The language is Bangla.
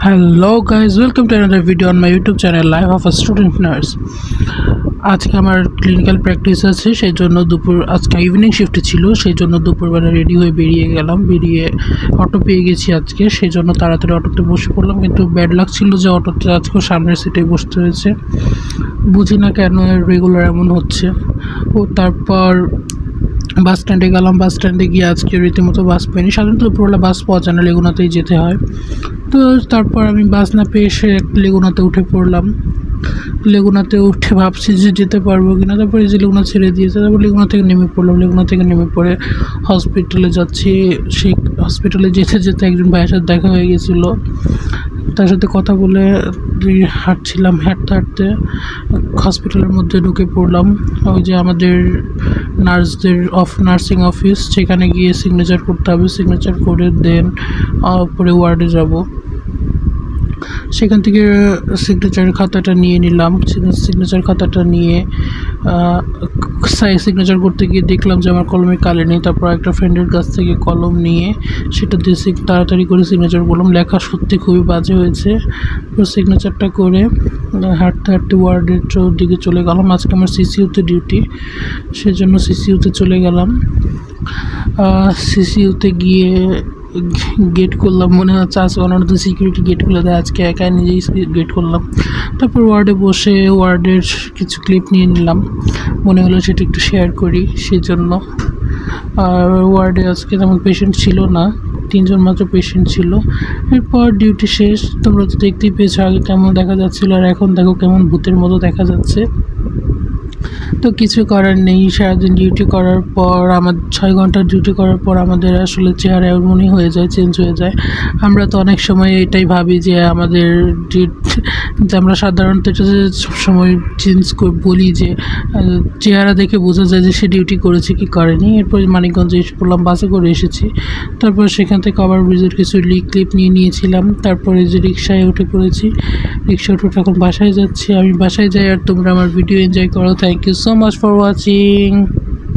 Hello guys, welcome to another video on my YouTube channel life of a student nurse. আজকে আমার ক্লিনিক্যাল প্র্যাকটিস আছে, সেই জন্য আজকে ইভিনিং শিফটে ছিল, সেই জন্য দুপুরবেলা রেডি হয়ে বেরিয়ে অটো পেয়ে গেছি আজকে, সেই জন্য তাড়াতাড়ি অটোতে বসে পড়লাম। কিন্তু ব্যাড লাক ছিল যে অটোতে আজকেও সামনের সিটে বসতে হয়েছে, বুঝি না কেন রেগুলার এমন হচ্ছে। তারপর বাস স্ট্যান্ডে গেলাম। বাস স্ট্যান্ডে গিয়ে আজকে রীতিমতো বাস পাইনি। সাধারণত দুপুরবেলা বাস পাওয়া যায় না, লেগুনাতেই যেতে হয়। তো তারপর আমি বাস না পেয়ে এসে লেগুনাতে উঠে পড়লাম। লেগুনাতে উঠে ভাবছি যে যেতে পারবো কিনা, তারপরে যে লেগুনা ছেড়ে দিয়েছে, তারপর লেগুনা থেকে নেমে পড়লাম। লেগুনা থেকে নেমে পড়ে হসপিটালে যাচ্ছি। সেই হসপিটালে যেতে যেতে একজন ভাইয়ের সাথে দেখা হয়ে গেছিলো, তার সাথে কথা বলে হাঁটছিলাম। হাঁটতে হাঁটতে হসপিটালের মধ্যে ঢুকে পড়লাম। ওই যে আমাদের নার্সিং অফিস, সেখানে গিয়ে সিগনেচার করতে হবে। সিগনেচার করে দেন পরে ওয়ার্ডে যাব। সেখান থেকে সিগনেচার খাতাটা নিয়ে নিলাম। সিগনেচার খাতাটা নিয়ে সিগনেচার করতে গিয়ে দেখলাম যে আমার কলমে কালি নেই। তারপর একটা ফ্রেন্ডের কাছ থেকে কলম নিয়ে সেটা দিয়ে তাড়াতাড়ি করে সিগনেচার করলাম। লেখা সত্যি খুবই বাজে হয়েছে। সিগনেচারটা করে হাঁটতে হাঁটতে ওয়ার্ডের দিকে চলে গেলাম। আজকে আমার সিসিইউতে ডিউটি, সেজন্য সিসিইউতে চলে গেলাম। সিসিইউতে গিয়ে গেট করলাম। মনে হচ্ছে আজকে অনন্ত সিকিউরিটি গেট খুলে দেয়, আজকে একাই নিজেই গেট করলাম। তারপর ওয়ার্ডে বসে ওয়ার্ডের কিছু ক্লিপ নিয়ে নিলাম, মনে হলো সেটা একটু শেয়ার করি সেই জন্য। আর ওয়ার্ডে আজকে তেমন পেশেন্ট ছিল না, 3 জন মাত্র পেশেন্ট ছিল। এরপর ডিউটি শেষ। তোমরা তো দেখতেই পেয়েছো আগে কেমন দেখা যাচ্ছিলো, আর এখন দেখো কেমন ভূতের মতো দেখা যাচ্ছে। তো কিছু করার নেই। সারাদিন ডিউটি করার পর 6 ঘন্টার ডিউটি করার পর আমাদের আসলে চেহারা এমনই হয়ে যায়, চেঞ্জ হয়ে যায়। আমরা তো অনেক সময় এটাই ভাবি যে আমাদের আমরা সাধারণত এটা সবসময় চেঞ্জ বলি যে চেহারা দেখে বোঝা যায় যে সে ডিউটি করেছে কি করেনি। এরপর মানিকগঞ্জে এসে পড়লাম, বাসে করে এসেছি। তারপর সেখান থেকে আবার ব্রিজের কিছু ক্লিপ নিয়ে নিয়েছিলাম। তারপরে যে রিক্সায় উঠে পড়েছি, রিক্সা উঠে এখন বাসায় যাচ্ছি। আমি বাসায় যাই আর তোমরা আমার ভিডিও এনজয় করো। Thank you so much for watching.